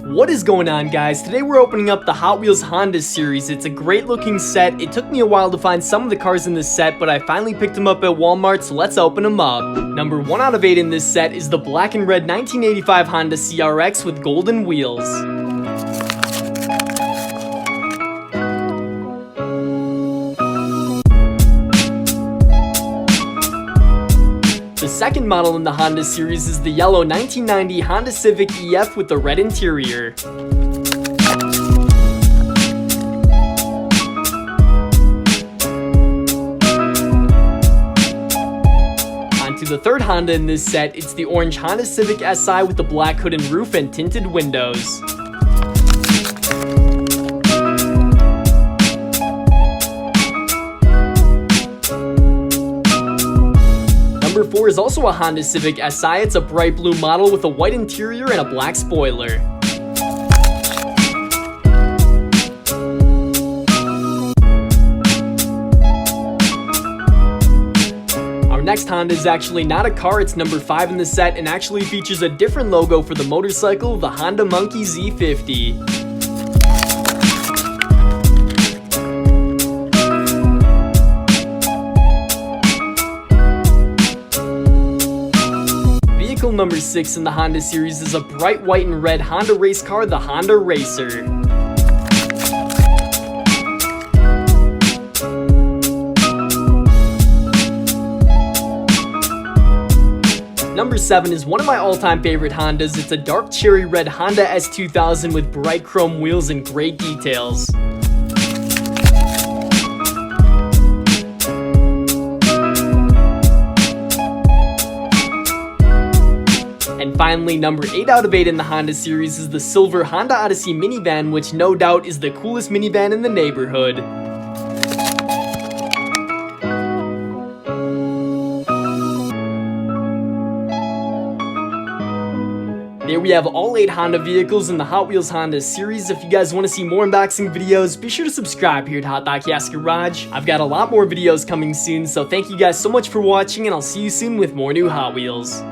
What is going on, guys? Today we're opening up the Hot Wheels Honda series. It's a great looking set. It took me a while to find some of the cars in this set, but I finally picked them up at Walmart, so let's open them up. Number 1 out of 8 in this set is the black and red 1985 Honda CRX with golden wheels. The second model in the Honda series is the yellow 1990 Honda Civic EF with the red interior. On to the third Honda in this set, it's the orange Honda Civic Si with the black hood and roof and tinted windows. Number 4 is also a Honda Civic Si. It's a bright blue model with a white interior and a black spoiler. Our next Honda is actually not a car, it's number 5 in the set and actually features a different logo for the motorcycle, the Honda Monkey Z50. Vehicle number 6 in the Honda series is a bright white and red Honda race car, the Honda Racer. Number 7 is one of my all-time favorite Hondas. It's a dark cherry red Honda S2000 with bright chrome wheels and great details. And finally, number 8 out of 8 in the Honda series is the silver Honda Odyssey minivan, which no doubt is the coolest minivan in the neighborhood. There we have all 8 Honda vehicles in the Hot Wheels Honda series. If you guys want to see more unboxing videos, be sure to subscribe here to HotDiecast Garage. I've got a lot more videos coming soon, so thank you guys so much for watching, and I'll see you soon with more new Hot Wheels.